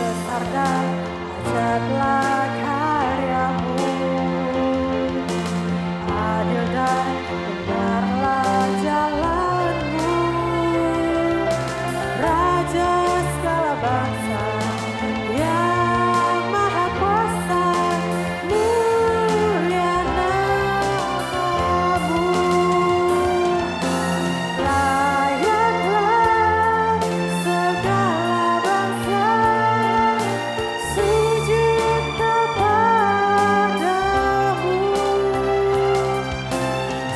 besar dan ajaiblah karyamu. Adil dan benarlah jalanmu, Raja segala bangsa yang maha kuasa, mulia namamu. Layaklah segala bangsa sujud kepadamu,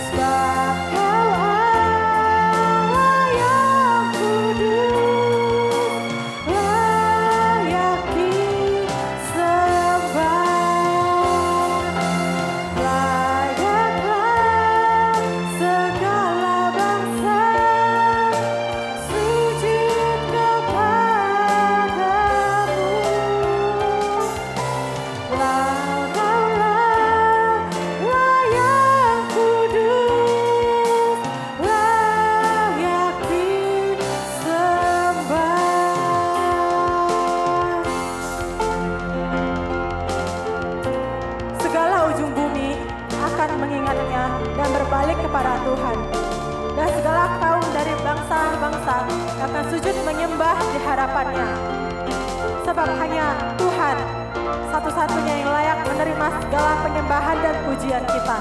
sebab Kau Allah yang kudus, layak disembah. Layaklah segala bangsa sujud kepadamu. Laulah yang kudus, layak disembah. Segala ujung bumi akan mengingatnya dan berbalik kepada Tuhan. Dan segala kaum dari bangsa-bangsa akan sujud menyembah di hadapannya. Sebab hanya Tuhan satu-satunya yang layak menerima segala penyembahan dan pujian kita.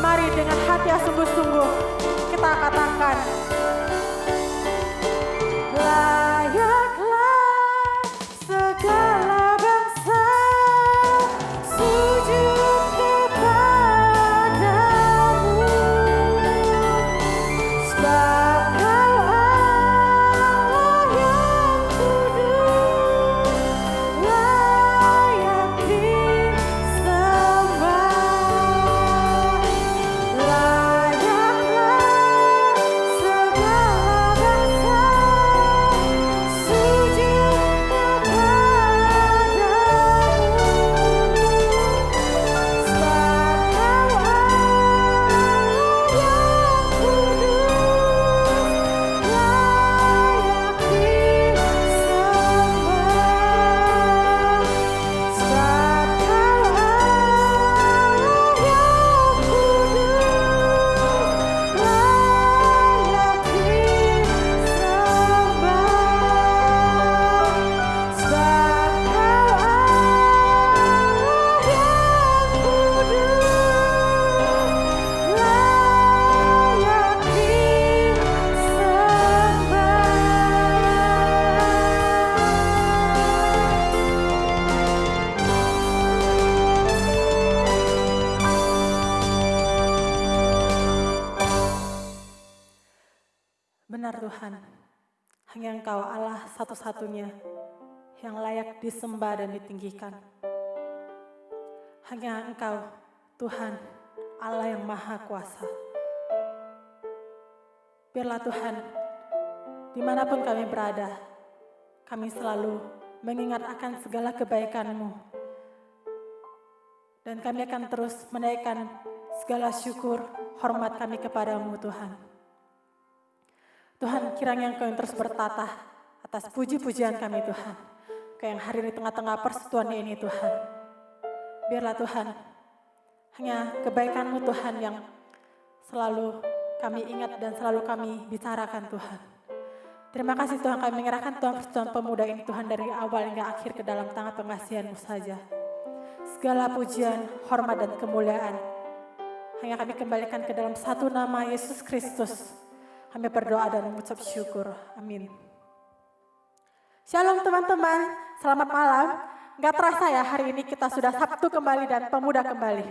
Mari dengan hati yang sungguh-sungguh kita katakan, layaklah segala bangsa sujud kepadamu, sebab Kau Allah yang kudus, layak disembah. Layaklah segala bangsa sujud kepadamu, sebab Kau Allah yang kudus, layak disembah. Sebab Kau Allah yang kudus, layak disembah. Sebab Kau Allah yang kudus, layak disembah. Benar Tuhan, hanya Engkau Allah satu-satunya yang layak disembah dan ditinggikan. Hanya Engkau Tuhan Allah yang maha kuasa. Biarlah Tuhan, dimanapun kami berada, kami selalu mengingat akan segala kebaikan-Mu. Dan kami akan terus menaikkan segala syukur, hormat kami kepadamu Tuhan. Tuhan, kiranya Engkau yang terus bertatah atas puji-pujian kami Tuhan. Kau yang hadir di tengah-tengah persekutuan ini Tuhan. Biarlah Tuhan, hanya kebaikan-Mu Tuhan yang selalu kami ingat dan selalu kami bicarakan Tuhan. Terima kasih Tuhan, kami menyerahkan Tuhan persekutuan pemuda ini Tuhan dari awal hingga akhir ke dalam tangan pengasihan-Mu saja. Segala pujian, hormat dan kemuliaan hanya kami kembalikan ke dalam satu nama Yesus Kristus. Kami berdoa dan mengucap syukur. Amin. Shalom teman-teman, selamat malam. Gak terasa ya hari ini kita sudah Sabtu kembali dan pemuda kembali.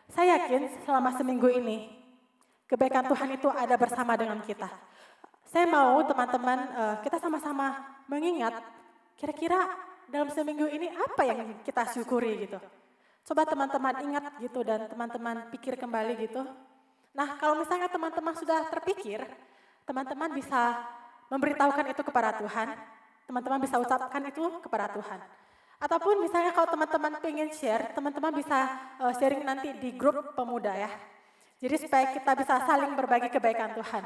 Saya yakin selama seminggu ini kebaikan Tuhan itu ada bersama dengan kita. Saya mau teman-teman kita sama-sama mengingat kira-kira dalam seminggu ini apa yang kita syukuri gitu. Coba teman-teman ingat gitu dan teman-teman pikir kembali gitu. Nah kalau misalnya teman-teman sudah terpikir, teman-teman bisa memberitahukan itu kepada Tuhan, teman-teman bisa ucapkan itu kepada Tuhan. Ataupun misalnya kalau teman-teman pengen share, teman-teman bisa sharing nanti di grup pemuda ya. Jadi supaya kita bisa saling berbagi kebaikan Tuhan.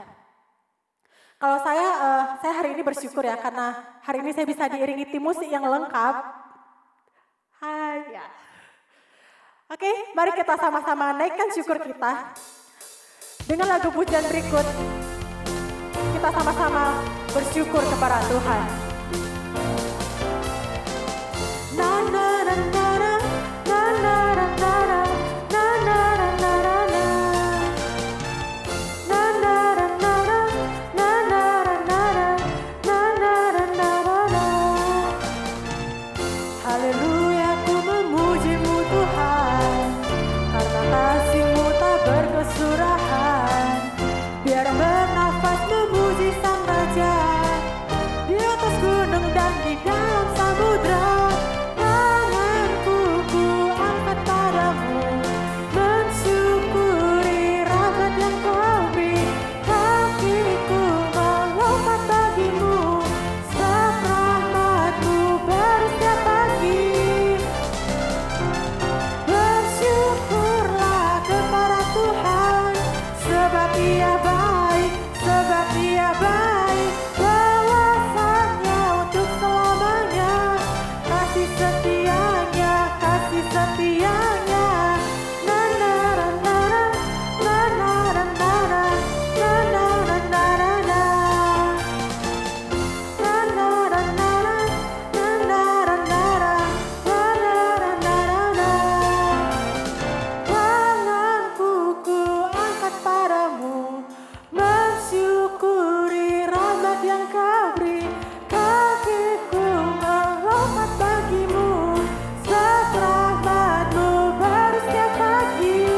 Kalau saya hari ini bersyukur ya karena hari ini saya bisa diiringi tim musik yang lengkap. Hai ya. Oke, mari kita sama-sama naikkan syukur kita dengan lagu pujian berikut. Kita sama-sama bersyukur kepada Tuhan. Na na na na na na na na na na na na na na. Haleluya, ku memuji-Mu Tuhan, karena kasih-Mu tak berkesudahan. Biar bernafas memuji Sang Raja, di atas gunung dan di dalam samudra. Tanganku ku angkat padamu, mensyukuri rahmat yang Kau beri. Kakiku melompat bagimu, sebab rahmat-Mu baru setiap pagi. Bersyukurlah kepada Tuhan, sebab Ia baik, sebab Ia baik. Balasannya untuk selamanya, kasih setianya, kasih setianya. Na na na na na na na na na na na na na na. Na na na na na na na na na na na. Tanganku ku angkat padamu, mensyukuri rahmat yang Kau beri. Kakiku melompat bagimu, sebab rahmat-Mu baru setiap pagi.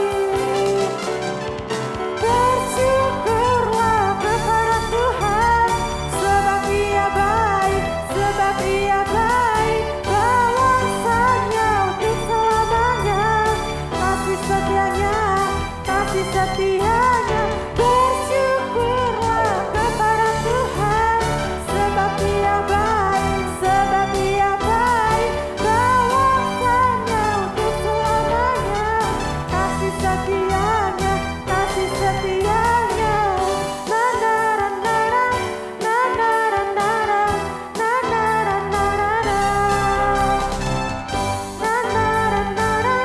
Bersyukurlah kepada Tuhan, sebab Ia baik, sebab Ia baik. Balasannya untuk selamanya, kasih setianya, kasih setianya. Bersyukurlah kepada Tuhan, sebab Ia baik, sebab Ia baik. Balasannya untuk selamanya, kasih setianya, kasih setianya. Na na na na na na na na na na na na na. Na na na na na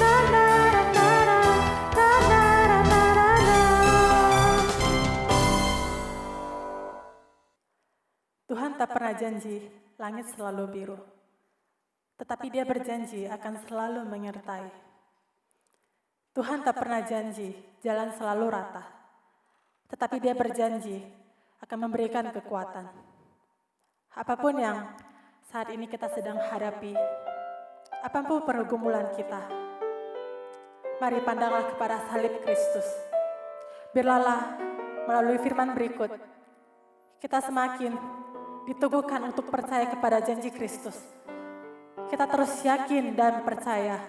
na na na na na. Tuhan tak pernah janji langit selalu biru, tetapi Dia berjanji akan selalu menyertai. Tuhan tak pernah janji jalan selalu rata, tetapi Dia berjanji akan memberikan kekuatan. Apapun yang saat ini kita sedang hadapi, apapun pergumulan kita, mari pandanglah kepada salib Kristus. Biarlah melalui firman berikut, kita semakin diteguhkan untuk percaya kepada janji Kristus. Kita terus yakin dan percaya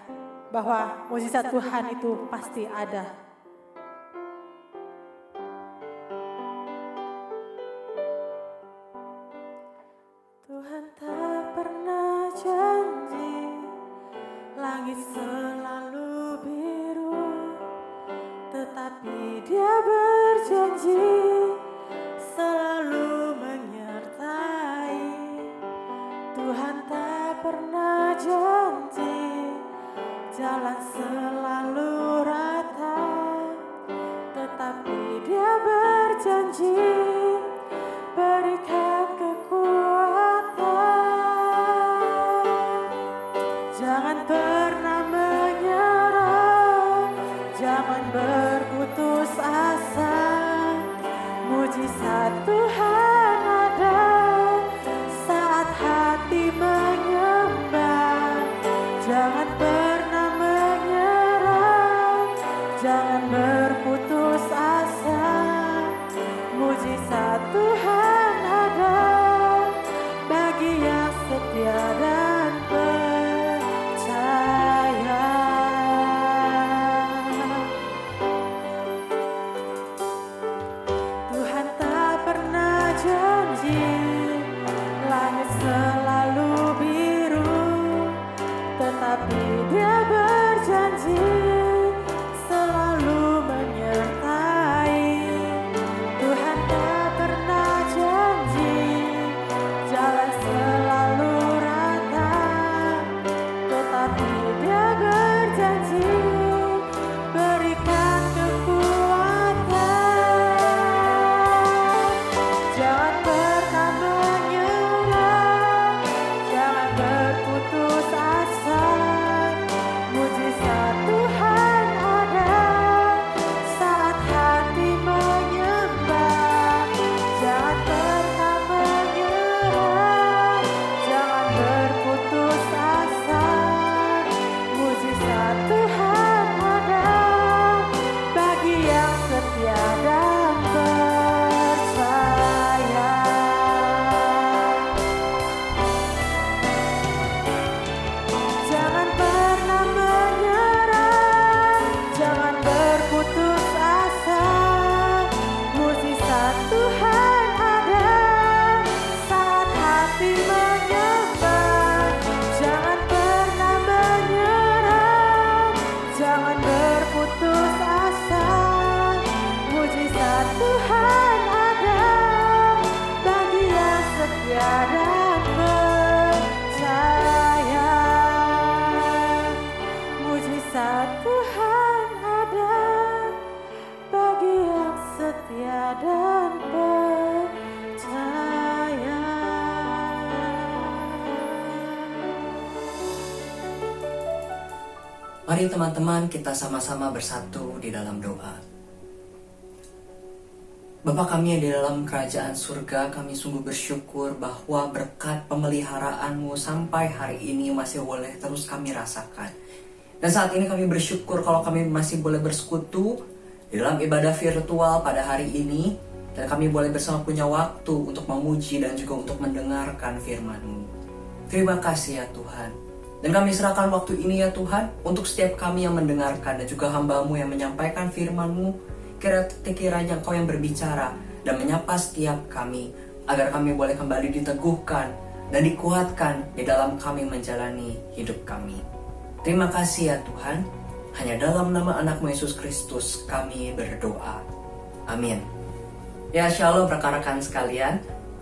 bahwa mukjizat Tuhan itu pasti ada. Tuhan tak pernah janji langit selalu biru, tetapi Dia berjanji selalu menyertai. Tuhan tak pernah janji jalan selalu rata, tetapi Dia berjanji berikan kekuatan. Jangan pernah menyerah, jangan berputus asa. Mujizat Tuhan ada saat hati menyembah. Jangan pernah menyerah, Mari teman-teman kita sama-sama bersatu di dalam doa. Bapa kami yang di dalam kerajaan surga, kami sungguh bersyukur bahwa berkat pemeliharaanmu sampai hari ini masih boleh terus kami rasakan. Dan saat ini kami bersyukur kalau kami masih boleh bersekutu di dalam ibadah virtual pada hari ini. Dan kami boleh bersama punya waktu untuk memuji dan juga untuk mendengarkan firman-Mu. Terima kasih ya Tuhan. Dan kami serahkan waktu ini ya Tuhan untuk setiap kami yang mendengarkan dan juga hamba-Mu yang menyampaikan firman-Mu. Kiranya Engkau yang berbicara dan menyapa setiap kami agar kami boleh kembali diteguhkan dan dikuatkan di dalam kami menjalani hidup kami. Terima kasih ya Tuhan. Hanya dalam nama anak-Mu Yesus Kristus kami berdoa. Amin. Ya shalom rekan-rekan sekalian.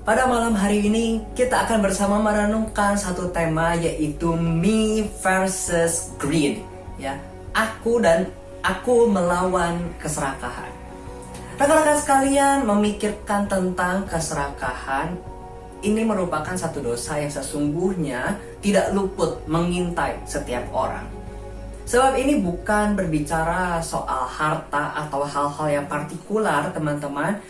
Pada malam hari ini kita akan bersama merenungkan satu tema, yaitu me versus greed. Ya, aku melawan keserakahan. Rekan-rekan sekalian, memikirkan tentang keserakahan ini merupakan satu dosa yang sesungguhnya tidak luput mengintai setiap orang. Sebab ini bukan berbicara soal harta atau hal-hal yang partikular, teman-teman.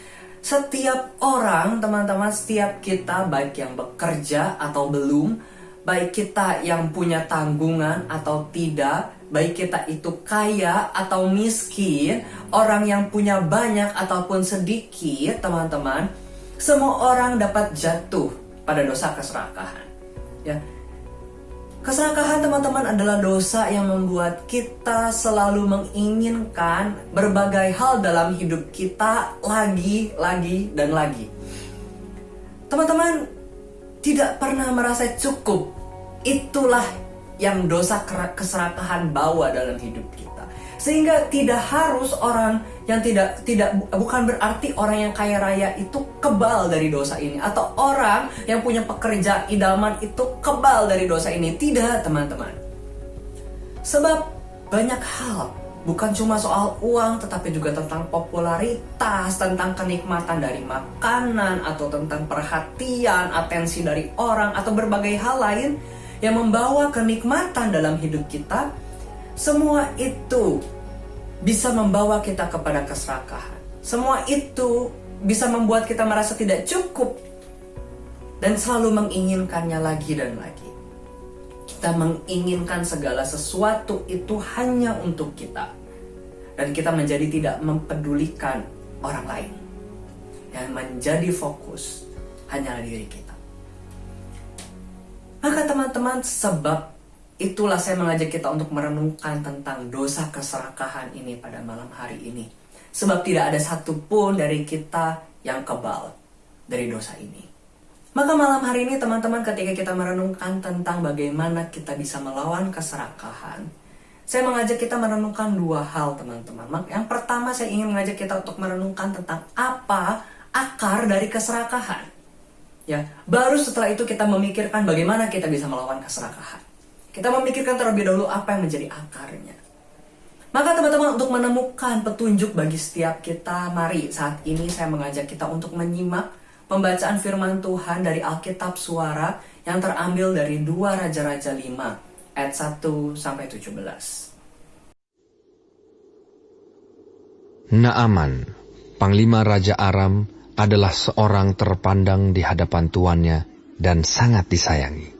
Setiap orang, teman-teman, setiap kita, baik yang bekerja atau belum, baik kita yang punya tanggungan atau tidak, baik kita itu kaya atau miskin, orang yang punya banyak ataupun sedikit, teman-teman, semua orang dapat jatuh pada dosa keserakahan. Ya. Keserakahan, teman-teman, adalah dosa yang membuat kita selalu menginginkan berbagai hal dalam hidup kita lagi, dan lagi. Teman-teman tidak pernah merasa cukup. Itulah yang dosa keserakahan bawa dalam hidup kita. Sehingga tidak harus orang yang bukan berarti orang yang kaya raya itu kebal dari dosa ini, atau orang yang punya pekerjaan idaman itu kebal dari dosa ini. Tidak, teman-teman. Sebab banyak hal, bukan cuma soal uang, tetapi juga tentang popularitas, tentang kenikmatan dari makanan, atau tentang perhatian, atensi dari orang, atau berbagai hal lain yang membawa kenikmatan dalam hidup kita. Semua itu bisa membawa kita kepada keserakahan. Semua itu bisa membuat kita merasa tidak cukup dan selalu menginginkannya lagi dan lagi. Kita menginginkan segala sesuatu itu hanya untuk kita, dan kita menjadi tidak mempedulikan orang lain. Yang menjadi fokus hanyalah diri kita. Maka teman-teman, sebab itulah saya mengajak kita untuk merenungkan tentang dosa keserakahan ini pada malam hari ini. Sebab tidak ada satupun dari kita yang kebal dari dosa ini. Maka malam hari ini, teman-teman, ketika kita merenungkan tentang bagaimana kita bisa melawan keserakahan, saya mengajak kita merenungkan dua hal, teman-teman. Yang pertama, saya ingin mengajak kita untuk merenungkan tentang apa akar dari keserakahan. Ya, baru setelah itu kita memikirkan bagaimana kita bisa melawan keserakahan. Kita memikirkan terlebih dahulu apa yang menjadi akarnya. Maka teman-teman, untuk menemukan petunjuk bagi setiap kita, mari saat ini saya mengajak kita untuk menyimak pembacaan firman Tuhan dari Alkitab Suara yang terambil dari 2 Raja-Raja 5 ayat 1-17. Naaman, panglima Raja Aram, adalah seorang terpandang di hadapan tuannya dan sangat disayangi.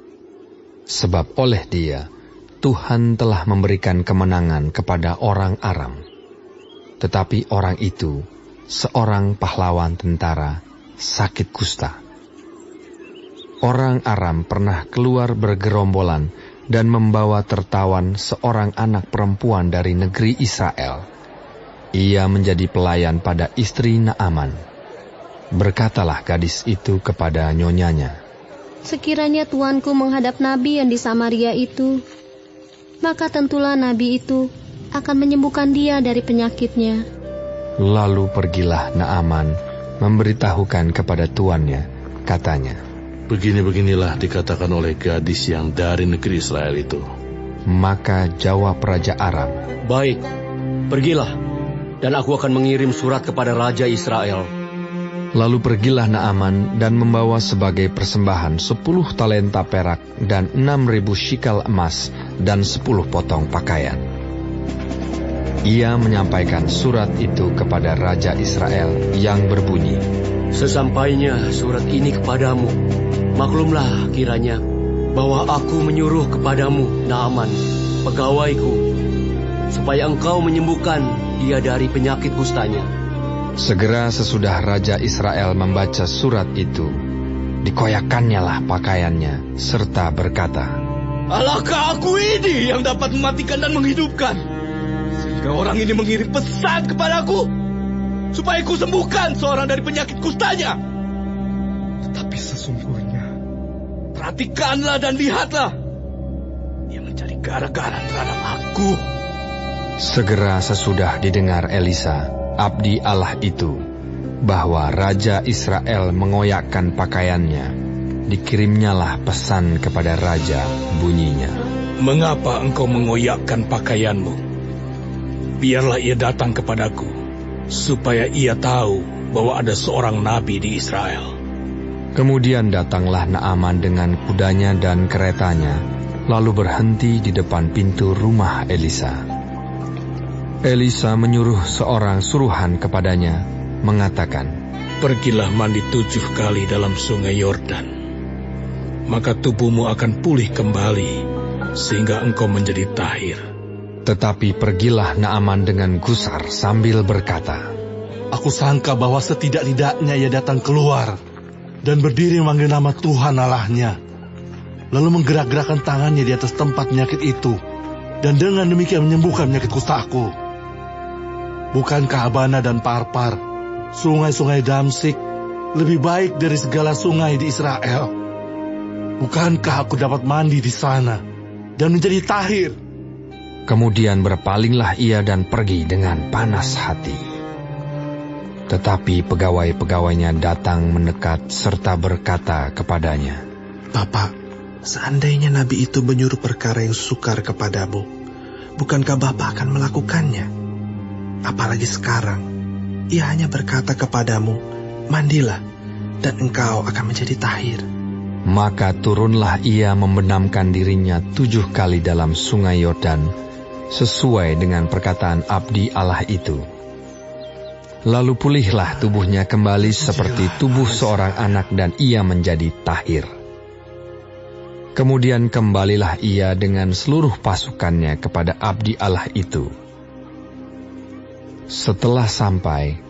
Sebab oleh dia, Tuhan telah memberikan kemenangan kepada orang Aram. Tetapi orang itu, seorang pahlawan tentara, sakit kusta. Orang Aram pernah keluar bergerombolan dan membawa tertawan seorang anak perempuan dari negeri Israel. Ia menjadi pelayan pada istri Naaman. Berkatalah gadis itu kepada nyonyanya, "Sekiranya tuanku menghadap nabi yang di Samaria itu, maka tentulah nabi itu akan menyembuhkan dia dari penyakitnya." Lalu pergilah Naaman memberitahukan kepada tuannya, katanya, "Begini-beginilah dikatakan oleh gadis yang dari negeri Israel itu." Maka jawab Raja Aram, "Baik, pergilah, dan aku akan mengirim surat kepada Raja Israel." Lalu pergilah Naaman dan membawa sebagai persembahan 10 talenta perak dan 6.000 shikal emas dan 10 potong pakaian. ia menyampaikan surat itu kepada Raja Israel yang berbunyi, Sesampainya surat ini kepadamu, maklumlah kiranya bahwa aku menyuruh kepadamu Naaman, pegawaiku, supaya engkau menyembuhkan dia dari penyakit kustanya. Segera sesudah Raja Israel membaca surat itu, dikoyakannya lah pakaiannya, serta berkata, Alahkah aku ini yang dapat mematikan dan menghidupkan? Sehingga orang ini mengirim pesan kepadaku, supaya ku sembuhkan seorang dari penyakit kustanya. Tetapi sesungguhnya, perhatikanlah dan lihatlah, dia mencari gara-gara terhadap aku. Segera sesudah didengar Elisa, abdi Allah itu, bahwa Raja Israel mengoyakkan pakaiannya, dikirimnyalah pesan kepada Raja, bunyinya, Mengapa engkau mengoyakkan pakaianmu? Biarlah ia datang kepadaku, supaya ia tahu bahwa ada seorang nabi di Israel. Kemudian datanglah Naaman dengan kudanya dan keretanya, lalu berhenti di depan pintu rumah Elisa. Elisa menyuruh seorang suruhan kepadanya, mengatakan, Pergilah mandi 7 kali dalam sungai Yordan, maka tubuhmu akan pulih kembali, sehingga engkau menjadi tahir. Tetapi pergilah Naaman dengan gusar sambil berkata, Aku sangka bahwa setidak-tidaknya ia datang keluar dan berdiri memanggil nama Tuhan Allahnya, lalu menggerak-gerakkan tangannya di atas tempat penyakit itu, dan dengan demikian menyembuhkan penyakit kustaku. Bukankah Abana dan Parpar, sungai-sungai Damsik, lebih baik dari segala sungai di Israel? Bukankah aku dapat mandi di sana dan menjadi tahir? Kemudian berpalinglah ia dan pergi dengan panas hati. Tetapi pegawai-pegawainya datang mendekat serta berkata kepadanya, Bapak, seandainya nabi itu menyuruh perkara yang sukar kepadamu, bukankah Bapak akan melakukannya? Apalagi sekarang, ia hanya berkata kepadamu, mandilah, dan engkau akan menjadi tahir. Maka turunlah ia membenamkan dirinya 7 kali dalam sungai Yordan, sesuai dengan perkataan abdi Allah itu. Lalu pulihlah tubuhnya kembali seperti tubuh seorang anak dan ia menjadi tahir. Kemudian kembalilah ia dengan seluruh pasukannya kepada abdi Allah itu. Setelah sampai,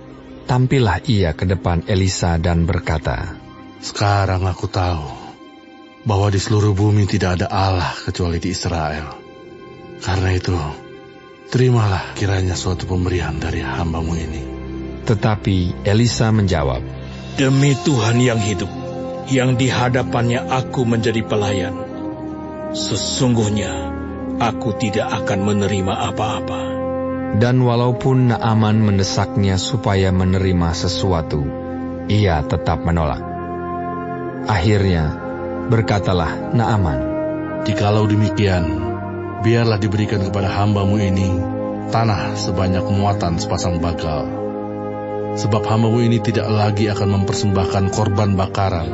tampillah ia ke depan Elisa dan berkata, Sekarang aku tahu bahwa di seluruh bumi tidak ada Allah kecuali di Israel. Karena itu, terimalah kiranya suatu pemberian dari hamba-Mu ini. Tetapi Elisa menjawab, Demi Tuhan yang hidup, yang di hadapannya aku menjadi pelayan, sesungguhnya aku tidak akan menerima apa-apa. Dan walaupun Naaman mendesaknya supaya menerima sesuatu, ia tetap menolak. Akhirnya, berkatalah Naaman, Jikalau demikian, biarlah diberikan kepada hamba-Mu ini tanah sebanyak muatan sepasang bagal. Sebab hamba-Mu ini tidak lagi akan mempersembahkan korban bakaran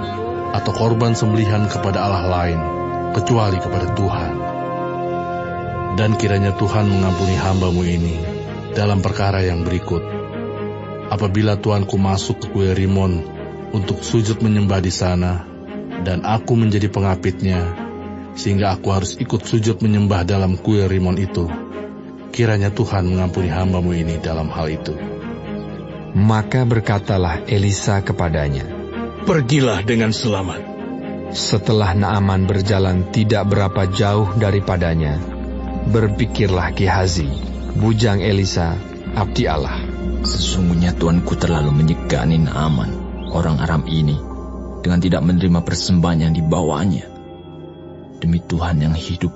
atau korban sembelihan kepada Allah lain, kecuali kepada Tuhan. Dan kiranya Tuhan mengampuni hamba-Mu ini dalam perkara yang berikut. Apabila Tuanku masuk ke Kuil Rimon untuk sujud menyembah di sana, dan aku menjadi pengapitnya, sehingga aku harus ikut sujud menyembah dalam Kuil Rimon itu, kiranya Tuhan mengampuni hamba-Mu ini dalam hal itu. Maka berkatalah Elisa kepadanya, Pergilah dengan selamat. Setelah Naaman berjalan tidak berapa jauh daripadanya, berpikirlah Gehazi, bujang Elisa, abdi Allah. Sesungguhnya tuanku terlalu menyegani Naaman, orang Aram ini, dengan tidak menerima persembahan yang dibawanya. Demi Tuhan yang hidup,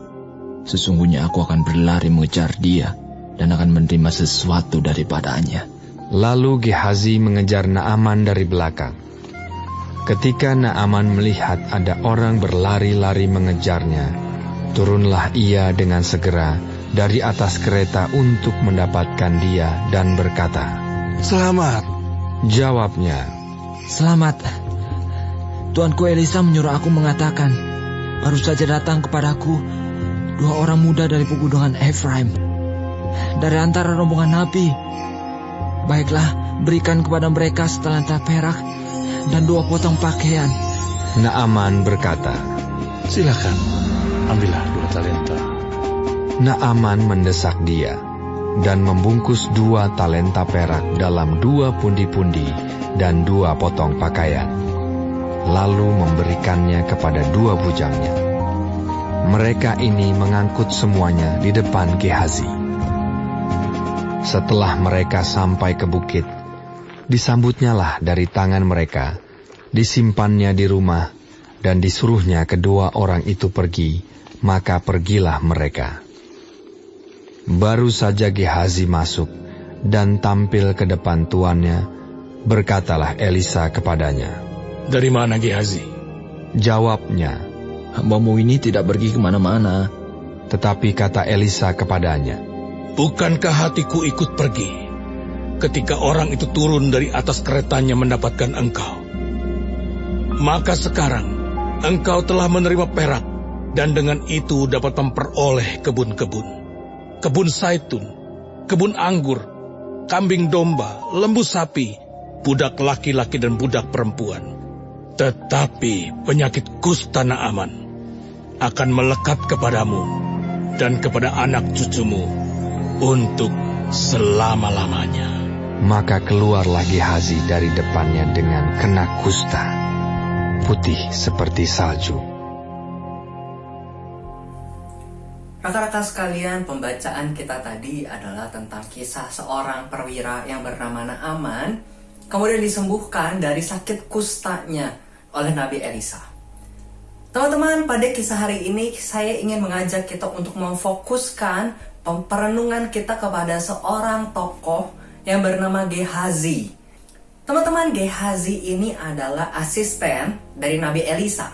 sesungguhnya aku akan berlari mengejar dia dan akan menerima sesuatu daripadanya. Lalu Gehazi mengejar Naaman dari belakang. Ketika Naaman melihat ada orang berlari-lari mengejarnya, turunlah ia dengan segera dari atas kereta untuk mendapatkan dia dan berkata, Selamat. Jawabnya, Selamat. Tuanku Elisa menyuruh aku mengatakan, baru saja datang kepadaku 2 orang muda dari pegunungan Efraim. dari antara rombongan nabi. Baiklah, berikan kepada mereka setalenta perak dan 2 potong pakaian. Naaman berkata, Silakan, ambillah 2 talenta. Naaman mendesak dia dan membungkus 2 talenta perak dalam 2 pundi-pundi dan 2 potong pakaian, lalu memberikannya kepada 2 bujangnya. Mereka ini mengangkut semuanya di depan Gehazi. Setelah mereka sampai ke bukit, disambutnyalah dari tangan mereka, disimpannya di rumah, dan disuruhnya kedua orang itu pergi, maka pergilah mereka. Baru saja Gehazi masuk dan tampil ke depan tuannya, berkatalah Elisa kepadanya. Dari mana Gehazi? Jawabnya, Hambamu ini tidak pergi kemana-mana. tetapi kata Elisa kepadanya, Bukankah hatiku ikut pergi ketika orang itu turun dari atas keretanya mendapatkan engkau? Maka sekarang engkau telah menerima perak, dan dengan itu dapat memperoleh kebun-kebun, kebun zaitun, kebun anggur, kambing domba, lembu sapi, budak laki-laki dan budak perempuan. Tetapi penyakit kusta Naaman akan melekat kepadamu dan kepada anak cucumu untuk selama-lamanya. maka keluarlah Gehazi dari depannya dengan kena kusta, putih seperti salju. Rekan-rekan sekalian, pembacaan kita tadi adalah tentang kisah seorang perwira yang bernama Naaman, kemudian disembuhkan dari sakit kustanya oleh Nabi Elisa. Teman-teman, pada kisah hari ini saya ingin mengajak kita untuk memfokuskan perenungan kita kepada seorang tokoh yang bernama Gehazi. Teman-teman, Gehazi ini adalah asisten dari Nabi Elisa,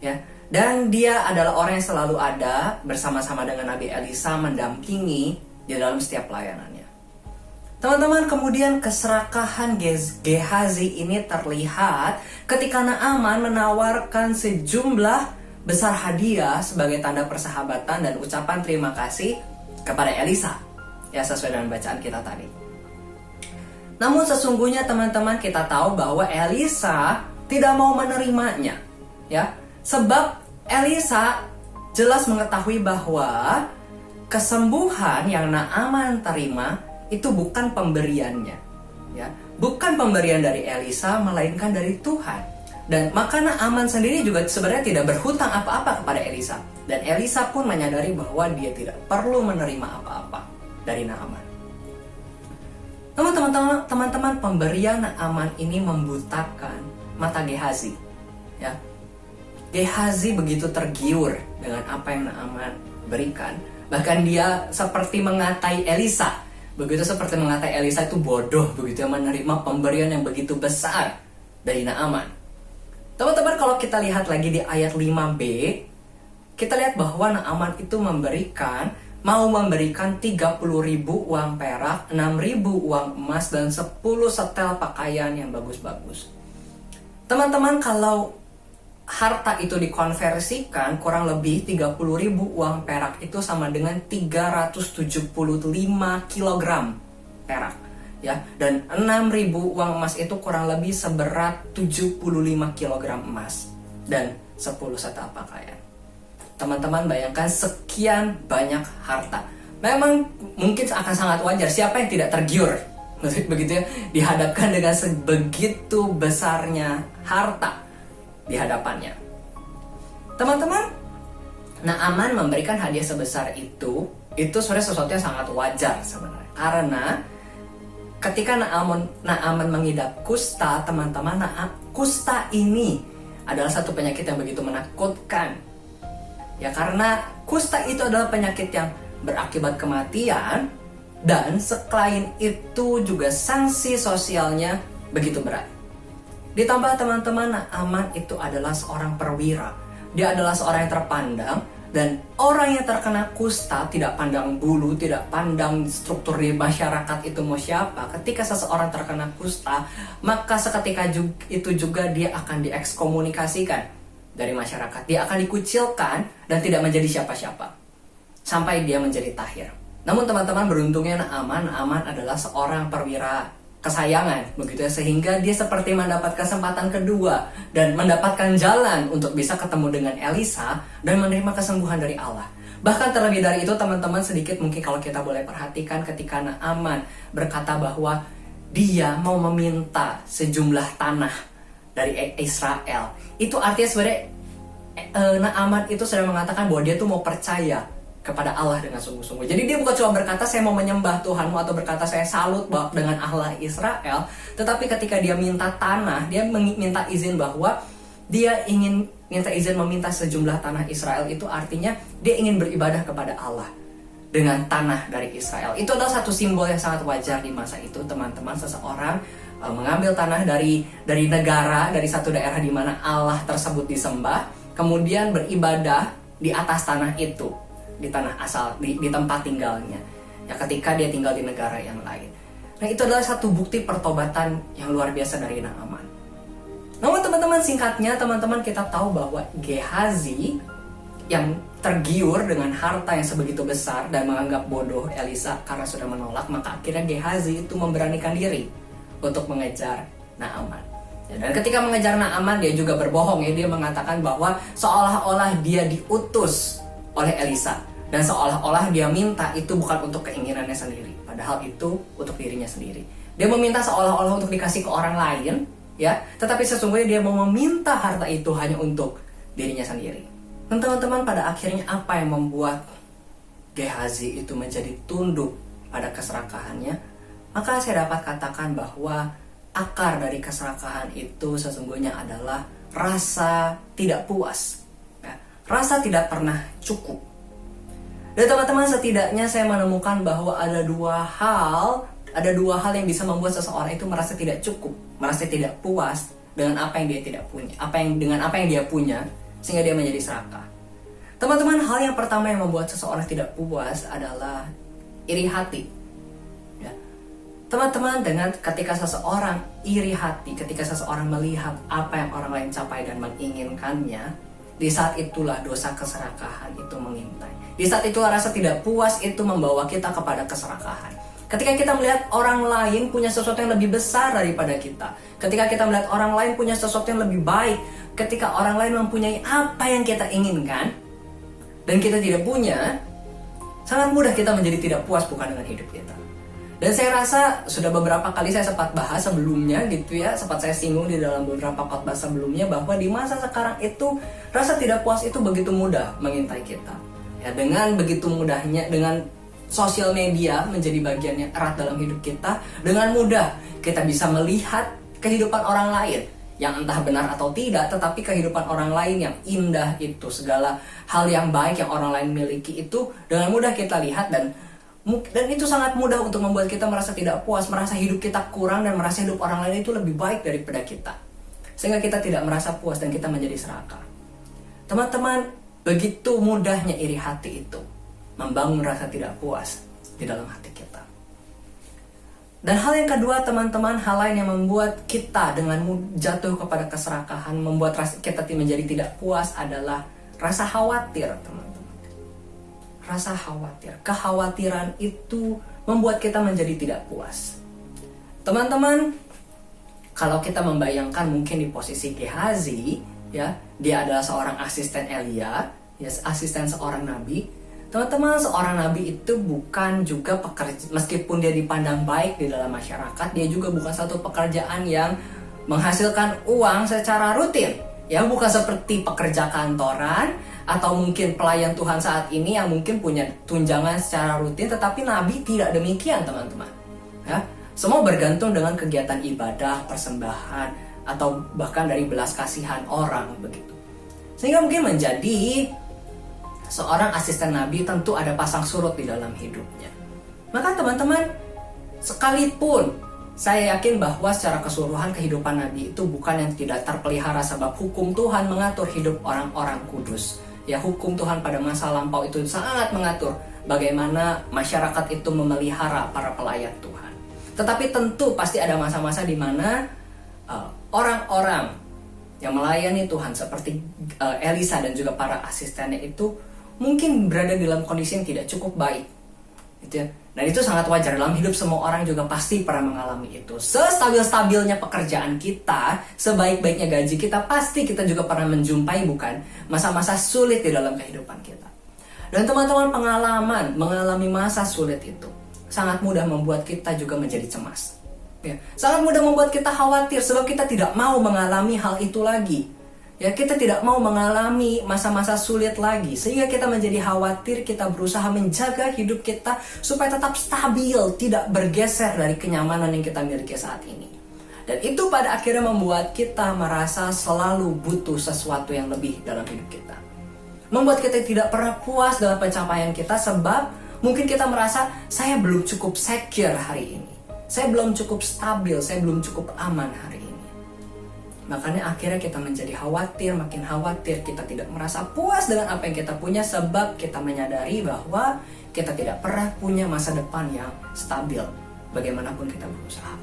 ya. Dan dia adalah orang yang selalu ada bersama-sama dengan Nabi Elisa, mendampingi di dalam setiap pelayanannya. Teman-teman, kemudian keserakahan Gehazi ini terlihat ketika Naaman menawarkan sejumlah besar hadiah sebagai tanda persahabatan dan ucapan terima kasih kepada Elisa, ya, sesuai dengan bacaan kita tadi. Namun sesungguhnya teman-teman, kita tahu bahwa Elisa tidak mau menerimanya, ya. Sebab Elisa jelas mengetahui bahwa kesembuhan yang Naaman terima itu bukan pemberiannya, ya, bukan pemberian dari Elisa, melainkan dari Tuhan. Dan maka Naaman sendiri juga sebenarnya tidak berhutang apa-apa kepada Elisa, dan Elisa pun menyadari bahwa dia tidak perlu menerima apa-apa dari Naaman. Teman-teman, pemberian Naaman ini membutakan mata Gehazi, ya. Gehazi begitu tergiur dengan apa yang Naaman berikan, bahkan dia seperti mengatai Elisa. Begitu seperti mengatai Elisa itu bodoh, begitu yang menerima pemberian yang begitu besar dari Naaman. Teman-teman, kalau kita lihat lagi di ayat 5b, kita lihat bahwa Naaman itu mau memberikan 30.000 uang perak, 6.000 uang emas, dan 10 setel pakaian yang bagus-bagus. Teman-teman, kalau harta itu dikonversikan, kurang lebih 30.000 uang perak itu sama dengan 375 kg perak, ya. Dan 6.000 uang emas itu kurang lebih seberat 75 kg emas dan 10 setel pakaian. Teman-teman, bayangkan sekian banyak harta. Memang mungkin akan sangat wajar, siapa yang tidak tergiur begitu ya, dihadapkan dengan sebegitu besarnya harta di hadapannya. Teman-teman, Naaman memberikan hadiah sebesar itu sebenarnya sesuatu yang sangat wajar sebenarnya. Karena ketika Naaman mengidap kusta, teman-teman, kusta ini adalah satu penyakit yang begitu menakutkan. Ya, karena kusta itu adalah penyakit yang berakibat kematian, dan selain itu juga sanksi sosialnya begitu berat. Ditambah teman-teman, Naaman itu adalah seorang perwira. Dia adalah seorang yang terpandang, dan orang yang terkena kusta tidak pandang bulu, tidak pandang struktur di masyarakat itu mau siapa. Ketika seseorang terkena kusta, maka seketika itu juga dia akan diekskomunikasikan dari masyarakat. Dia akan dikucilkan dan tidak menjadi siapa-siapa sampai dia menjadi tahir. Namun teman-teman, beruntungnya Naaman adalah seorang perwira kesayangan, begitu ya, sehingga dia seperti mendapat kesempatan kedua dan mendapatkan jalan untuk bisa ketemu dengan Elisa dan menerima kesembuhan dari Allah. Bahkan terlebih dari itu teman-teman, sedikit mungkin kalau kita boleh perhatikan ketika Naaman berkata bahwa dia mau meminta sejumlah tanah dari Israel. Itu artinya sebenarnya Naaman itu sedang mengatakan bahwa dia tuh mau percaya kepada Allah dengan sungguh-sungguh. Jadi dia bukan cuma berkata saya mau menyembah Tuhanmu atau berkata saya salut dengan Allah Israel, tetapi ketika dia minta tanah, dia minta izin bahwa dia ingin minta izin meminta sejumlah tanah Israel. Itu artinya dia ingin beribadah kepada Allah dengan tanah dari Israel. Itu adalah satu simbol yang sangat wajar di masa itu, teman-teman. Seseorang mengambil tanah dari negara, dari satu daerah di mana Allah tersebut disembah, kemudian beribadah di atas tanah itu, di tanah asal, di tempat tinggalnya. Ya, ketika dia tinggal di negara yang lain. Nah, itu adalah satu bukti pertobatan yang luar biasa dari Naaman. Namun teman-teman, singkatnya teman-teman, kita tahu bahwa Gehazi yang tergiur dengan harta yang sebegitu besar dan menganggap bodoh Elisa karena sudah menolak, maka akhirnya Gehazi itu memberanikan diri untuk mengejar Naaman. Ya, dan ketika mengejar Naaman, dia juga berbohong ya, dia mengatakan bahwa seolah-olah dia diutus oleh Elisa dan seolah-olah dia minta itu bukan untuk keinginannya sendiri, padahal itu untuk dirinya sendiri. Dia meminta seolah-olah untuk dikasih ke orang lain, ya, tetapi sesungguhnya dia mau meminta harta itu hanya untuk dirinya sendiri. Dan teman-teman, pada akhirnya apa yang membuat Gehazi itu menjadi tunduk pada keserakahannya? Maka saya dapat katakan bahwa akar dari keserakahan itu sesungguhnya adalah rasa tidak puas, ya, rasa tidak pernah cukup. Dan teman-teman, setidaknya saya menemukan bahwa ada dua hal yang bisa membuat seseorang itu merasa tidak cukup, merasa tidak puas dengan apa yang dia tidak punya, dengan apa yang dia punya, sehingga dia menjadi serakah. Teman-teman, hal yang pertama yang membuat seseorang tidak puas adalah iri hati. Ya. Teman-teman, ketika seseorang iri hati, ketika seseorang melihat apa yang orang lain capai dan menginginkannya, di saat itulah dosa keserakahan itu mengintai. Di saat itulah rasa tidak puas itu membawa kita kepada keserakahan. Ketika kita melihat orang lain punya sesuatu yang lebih besar daripada kita, ketika kita melihat orang lain punya sesuatu yang lebih baik, ketika orang lain mempunyai apa yang kita inginkan dan kita tidak punya, sangat mudah kita menjadi tidak puas bukan dengan hidup kita. Dan saya rasa sudah beberapa kali saya sempat bahas sebelumnya gitu ya, sempat saya singgung di dalam beberapa khotbah sebelumnya bahwa di masa sekarang itu rasa tidak puas itu begitu mudah mengintai kita. Ya, dengan begitu mudahnya, dengan sosial media menjadi bagian yang erat dalam hidup kita, dengan mudah kita bisa melihat kehidupan orang lain yang entah benar atau tidak, tetapi kehidupan orang lain yang indah itu, segala hal yang baik yang orang lain miliki itu dengan mudah kita lihat, dan itu sangat mudah untuk membuat kita merasa tidak puas, merasa hidup kita kurang, dan merasa hidup orang lain itu lebih baik daripada kita, sehingga kita tidak merasa puas dan kita menjadi serakah. Teman-teman, begitu mudahnya iri hati itu membangun rasa tidak puas di dalam hati kita. Dan hal yang kedua, teman-teman, hal lain yang membuat kita dengan jatuh kepada keserakahan, membuat kita menjadi tidak puas adalah rasa khawatir, teman-teman. Rasa khawatir. Kekhawatiran itu membuat kita menjadi tidak puas. Teman-teman, kalau kita membayangkan mungkin di posisi Gehazi, ya, dia adalah seorang asisten Elia, ya, asisten seorang nabi. Teman-teman, seorang nabi itu bukan juga pekerja, meskipun dia dipandang baik di dalam masyarakat, dia juga bukan satu pekerjaan yang menghasilkan uang secara rutin. Ya, bukan seperti pekerja kantoran atau mungkin pelayan Tuhan saat ini yang mungkin punya tunjangan secara rutin, tetapi nabi tidak demikian, teman-teman. Ya, semua bergantung dengan kegiatan ibadah, persembahan, atau bahkan dari belas kasihan orang begitu. Sehingga mungkin menjadi seorang asisten nabi tentu ada pasang surut di dalam hidupnya. Maka teman-teman, sekalipun saya yakin bahwa secara keseluruhan kehidupan nabi itu bukan yang tidak terpelihara, sebab hukum Tuhan mengatur hidup orang-orang kudus. Ya, hukum Tuhan pada masa lampau itu sangat mengatur bagaimana masyarakat itu memelihara para pelayan Tuhan. Tetapi tentu pasti ada masa-masa di mana orang-orang yang melayani Tuhan seperti Elisa dan juga para asistennya itu mungkin berada dalam kondisi yang tidak cukup baik. Gitu ya. Dan itu sangat wajar, dalam hidup semua orang juga pasti pernah mengalami itu. Sestabil-stabilnya pekerjaan kita, sebaik-baiknya gaji kita, pasti kita juga pernah menjumpai bukan masa-masa sulit di dalam kehidupan kita. Dan teman-teman, mengalami masa sulit itu sangat mudah membuat kita juga menjadi cemas. Ya, sangat mudah membuat kita khawatir sebab kita tidak mau mengalami hal itu lagi. Ya, kita tidak mau mengalami masa-masa sulit lagi, sehingga kita menjadi khawatir, kita berusaha menjaga hidup kita supaya tetap stabil, tidak bergeser dari kenyamanan yang kita miliki saat ini. Dan itu pada akhirnya membuat kita merasa selalu butuh sesuatu yang lebih dalam hidup kita. Membuat kita tidak pernah puas dengan pencapaian kita sebab mungkin kita merasa saya belum cukup secure hari ini. Saya belum cukup stabil, saya belum cukup aman hari ini. Makanya akhirnya kita menjadi khawatir, makin khawatir, kita tidak merasa puas dengan apa yang kita punya sebab kita menyadari bahwa kita tidak pernah punya masa depan yang stabil bagaimanapun kita berusaha.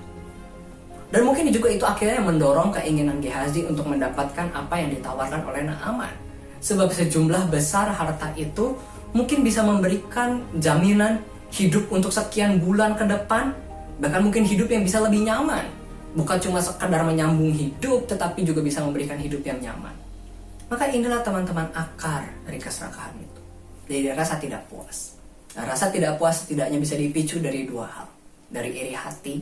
Dan mungkin juga itu akhirnya mendorong keinginan Gehazi untuk mendapatkan apa yang ditawarkan oleh Naaman. Sebab sejumlah besar harta itu mungkin bisa memberikan jaminan hidup untuk sekian bulan ke depan, bahkan mungkin hidup yang bisa lebih nyaman. Bukan cuma sekedar menyambung hidup, tetapi juga bisa memberikan hidup yang nyaman. Maka inilah teman-teman akar dari keserakahan itu. Dari rasa tidak puas. Nah, rasa tidak puas setidaknya bisa dipicu dari dua hal. Dari iri hati,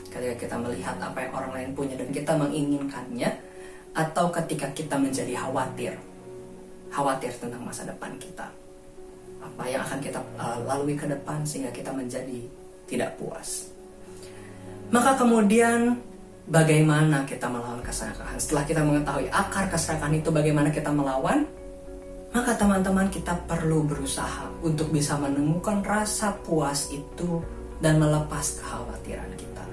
ketika kita melihat apa yang orang lain punya dan kita menginginkannya, atau ketika kita menjadi khawatir tentang masa depan kita. Apa yang akan kita lalui ke depan sehingga kita menjadi tidak puas. Maka kemudian bagaimana kita melawan keserakahan? Setelah kita mengetahui akar keserakahan itu, bagaimana kita melawan? Maka teman-teman, kita perlu berusaha untuk bisa menemukan rasa puas itu dan melepas kekhawatiran kita.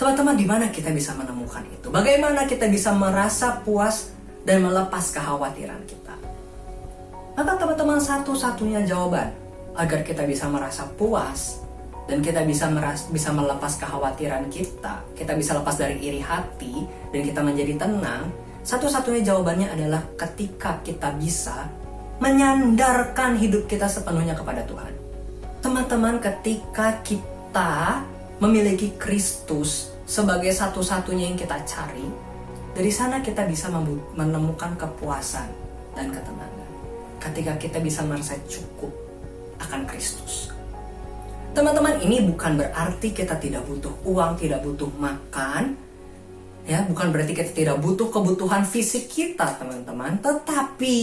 Teman-teman, di mana kita bisa menemukan itu? Bagaimana kita bisa merasa puas dan melepas kekhawatiran kita? Maka teman-teman, satu-satunya jawaban agar kita bisa merasa puas dan kita bisa melepas kekhawatiran kita bisa lepas dari iri hati, dan kita menjadi tenang, satu-satunya jawabannya adalah ketika kita bisa menyandarkan hidup kita sepenuhnya kepada Tuhan. Teman-teman, ketika kita memiliki Kristus sebagai satu-satunya yang kita cari, dari sana kita bisa menemukan kepuasan dan ketenangan. Ketika kita bisa merasa cukup akan Kristus. Teman-teman, ini bukan berarti kita tidak butuh uang, tidak butuh makan. Ya, bukan berarti kita tidak butuh kebutuhan fisik kita, teman-teman. Tetapi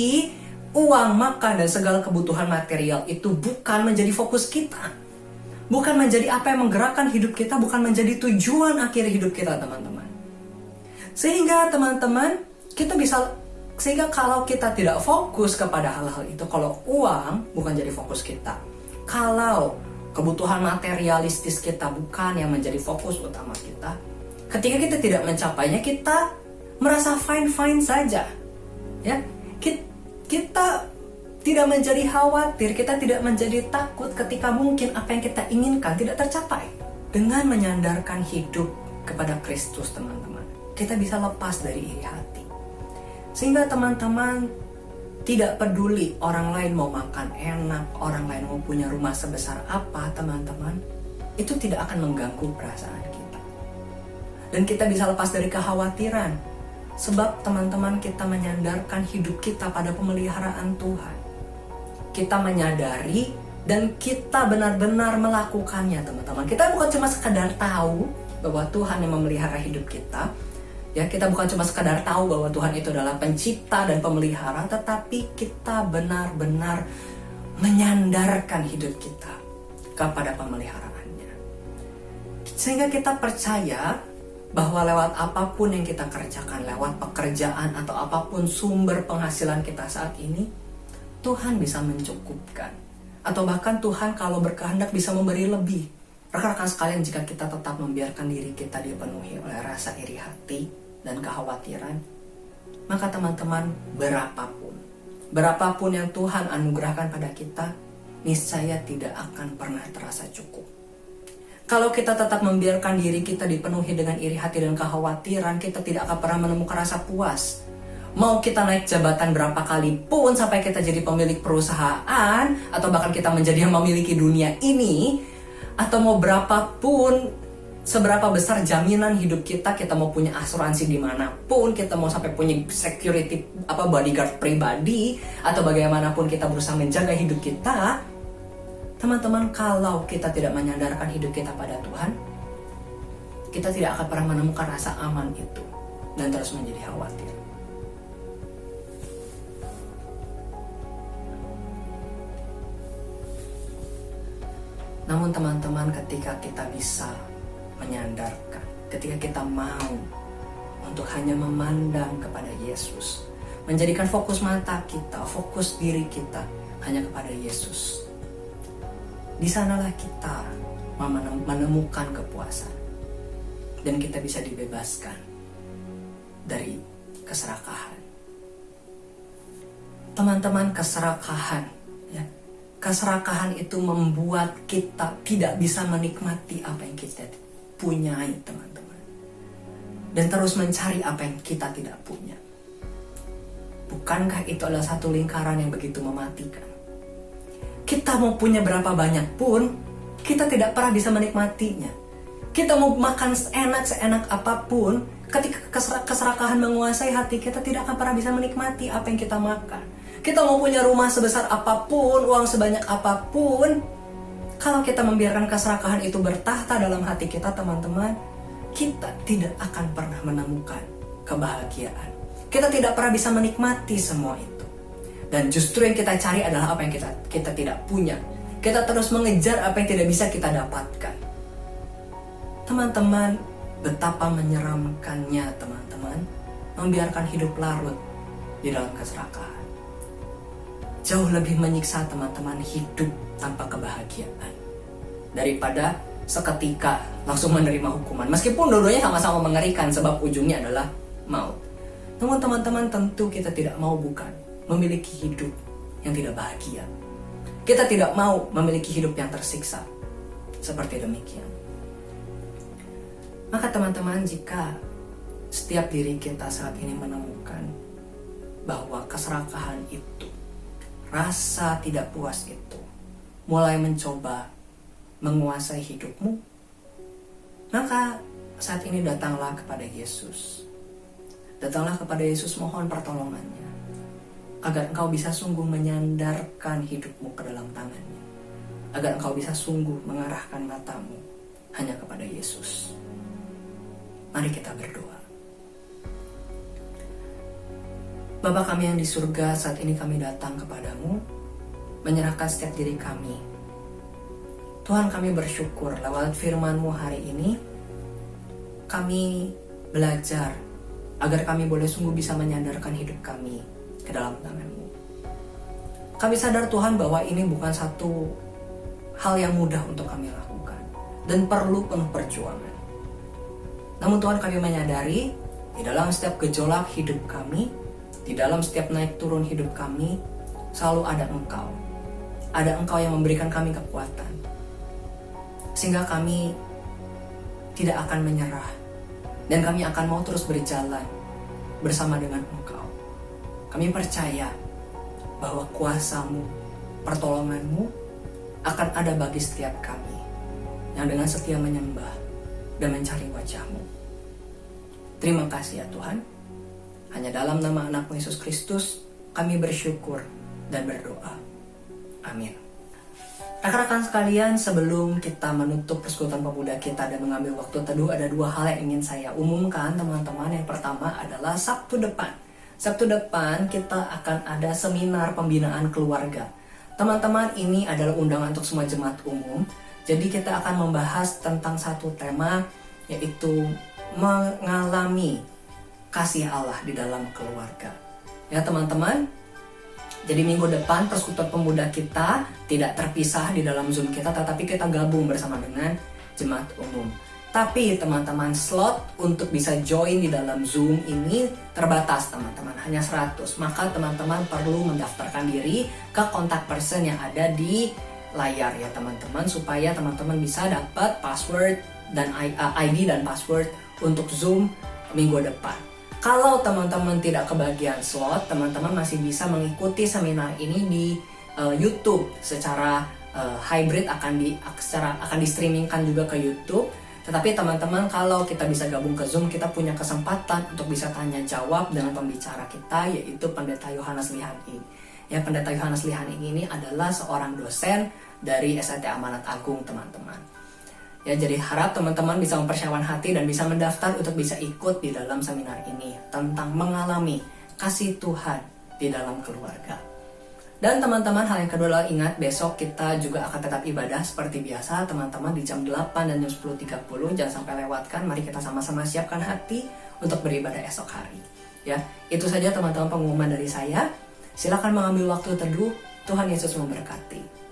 uang, makan, dan segala kebutuhan material itu bukan menjadi fokus kita. Bukan menjadi apa yang menggerakkan hidup kita, bukan menjadi tujuan akhir hidup kita, teman-teman. Sehingga teman-teman, sehingga kalau kita tidak fokus kepada hal-hal itu, kalau uang bukan jadi fokus kita, kalau kebutuhan materialistis kita bukan yang menjadi fokus utama kita, ketika kita tidak mencapainya, kita merasa fine-fine saja. Ya, kita tidak menjadi khawatir, kita tidak menjadi takut ketika mungkin apa yang kita inginkan tidak tercapai. Dengan menyandarkan hidup kepada Kristus, teman-teman, kita bisa lepas dari iri hati. Sehingga teman-teman, tidak peduli orang lain mau makan enak, orang lain mau punya rumah sebesar apa, teman-teman, itu tidak akan mengganggu perasaan kita. Dan kita bisa lepas dari kekhawatiran, sebab teman-teman, kita menyandarkan hidup kita pada pemeliharaan Tuhan. Kita menyadari dan kita benar-benar melakukannya, teman-teman. Kita bukan cuma sekadar tahu bahwa Tuhan yang memelihara hidup kita. Ya, kita bukan cuma sekadar tahu bahwa Tuhan itu adalah pencipta dan pemelihara, tetapi kita benar-benar menyandarkan hidup kita kepada pemeliharaannya. Sehingga kita percaya bahwa lewat apapun yang kita kerjakan, lewat pekerjaan atau apapun sumber penghasilan kita saat ini, Tuhan bisa mencukupkan. Atau bahkan Tuhan kalau berkehendak bisa memberi lebih. Rekan-rekan sekalian, jika kita tetap membiarkan diri kita dipenuhi oleh rasa iri hati dan kekhawatiran, maka teman-teman, berapapun yang Tuhan anugerahkan pada kita, niscaya tidak akan pernah terasa cukup. Kalau kita tetap membiarkan diri kita dipenuhi dengan iri hati dan kekhawatiran, kita tidak akan pernah menemukan rasa puas. Mau kita naik jabatan berapa kali pun sampai kita jadi pemilik perusahaan, atau bahkan kita menjadi yang memiliki dunia ini, atau mau berapapun, seberapa besar jaminan hidup kita mau punya asuransi dimanapun, kita mau sampai punya security bodyguard pribadi, atau bagaimanapun kita berusaha menjaga hidup kita, teman-teman, kalau kita tidak menyandarkan hidup kita pada Tuhan, kita tidak akan pernah menemukan rasa aman itu dan terus menjadi khawatir. Namun teman-teman, ketika kita bisa menyandarkan, ketika kita mau untuk hanya memandang kepada Yesus, menjadikan fokus mata kita, fokus diri kita hanya kepada Yesus, di sanalah kita menemukan kepuasan dan kita bisa dibebaskan dari keserakahan. Teman-teman, keserakahan itu membuat kita tidak bisa menikmati apa yang kita punyai, teman-teman, dan terus mencari apa yang kita tidak punya. Bukankah itu adalah satu lingkaran yang begitu mematikan? Kita mau punya berapa banyak pun, kita tidak pernah bisa menikmatinya. Kita mau makan seenak apapun, ketika keserakahan menguasai hati, kita tidak akan pernah bisa menikmati apa yang kita makan. Kita mau punya rumah sebesar apapun, uang sebanyak apapun, kalau kita membiarkan keserakahan itu bertahta dalam hati kita, teman-teman, kita tidak akan pernah menemukan kebahagiaan. Kita tidak pernah bisa menikmati semua itu. Dan justru yang kita cari adalah apa yang kita tidak punya. Kita terus mengejar apa yang tidak bisa kita dapatkan. Teman-teman, betapa menyeramkannya, teman-teman, membiarkan hidup larut di dalam keserakahan. Jauh lebih menyiksa, teman-teman, hidup tanpa kebahagiaan daripada seketika langsung menerima hukuman. Meskipun dua-duanya sama-sama mengerikan sebab ujungnya adalah maut. Namun teman-teman, tentu kita tidak mau memiliki hidup yang tidak bahagia. Kita tidak mau memiliki hidup yang tersiksa seperti demikian. Maka teman-teman, jika setiap diri kita saat ini menemukan bahwa keserakahan itu, rasa tidak puas itu mulai mencoba menguasai hidupmu, maka saat ini datanglah kepada Yesus. Datanglah kepada Yesus, mohon pertolongannya, agar engkau bisa sungguh menyandarkan hidupmu ke dalam tangannya, agar engkau bisa sungguh mengarahkan matamu hanya kepada Yesus. Mari kita berdoa. Bapa kami yang di surga, saat ini kami datang kepadamu, menyerahkan setiap diri kami. Tuhan, kami bersyukur lewat firman-Mu hari ini, kami belajar agar kami boleh sungguh bisa menyandarkan hidup kami ke dalam tangan-Mu. Kami sadar Tuhan bahwa ini bukan satu hal yang mudah untuk kami lakukan dan perlu penuh perjuangan. Namun Tuhan, kami menyadari di dalam setiap gejolak hidup kami, di dalam setiap naik turun hidup kami, selalu ada Engkau. Ada Engkau yang memberikan kami kekuatan, sehingga kami tidak akan menyerah, dan kami akan mau terus berjalan bersama dengan Engkau. Kami percaya bahwa kuasa-Mu, pertolongan-Mu akan ada bagi setiap kami yang dengan setia menyembah dan mencari wajah-Mu. Terima kasih ya Tuhan. Hanya dalam nama anak-Mu Yesus Kristus kami bersyukur dan berdoa. Amin. Rekan-rekan sekalian, sebelum kita menutup persekutuan pemuda kita dan mengambil waktu teduh, ada dua hal yang ingin saya umumkan, teman-teman. Yang pertama adalah Sabtu depan. Sabtu depan kita akan ada seminar pembinaan keluarga. Teman-teman, ini adalah undangan untuk semua jemaat umum. Jadi kita akan membahas tentang satu tema, yaitu mengalami kasih Allah di dalam keluarga. Ya teman-teman, jadi minggu depan persekutuan pemuda kita tidak terpisah di dalam Zoom kita, tetapi kita gabung bersama dengan jemaat umum. Tapi teman-teman, slot untuk bisa join di dalam Zoom ini terbatas teman-teman, hanya 100. Maka teman-teman perlu mendaftarkan diri ke kontak person yang ada di layar ya teman-teman, supaya teman-teman bisa dapat password dan ID dan password untuk Zoom minggu depan. Kalau teman-teman tidak kebagian slot, teman-teman masih bisa mengikuti seminar ini di YouTube secara hybrid, akan di streamingkan juga ke YouTube. Tetapi teman-teman, kalau kita bisa gabung ke Zoom, kita punya kesempatan untuk bisa tanya jawab dengan pembicara kita, yaitu Pendeta Yohanes Lihaning. Ya, Pendeta Yohanes Lihaning ini adalah seorang dosen dari SLT Amanat Agung, teman-teman. Ya, jadi harap teman-teman bisa mempersiapkan hati dan bisa mendaftar untuk bisa ikut di dalam seminar ini tentang mengalami kasih Tuhan di dalam keluarga. Dan teman-teman, hal yang kedua adalah ingat, besok kita juga akan tetap ibadah seperti biasa teman-teman di jam 8 dan jam 10.30. Jangan sampai lewatkan, mari kita sama-sama siapkan hati untuk beribadah esok hari. Ya, itu saja teman-teman pengumuman dari saya. Silakan mengambil waktu teduh. Tuhan Yesus memberkati.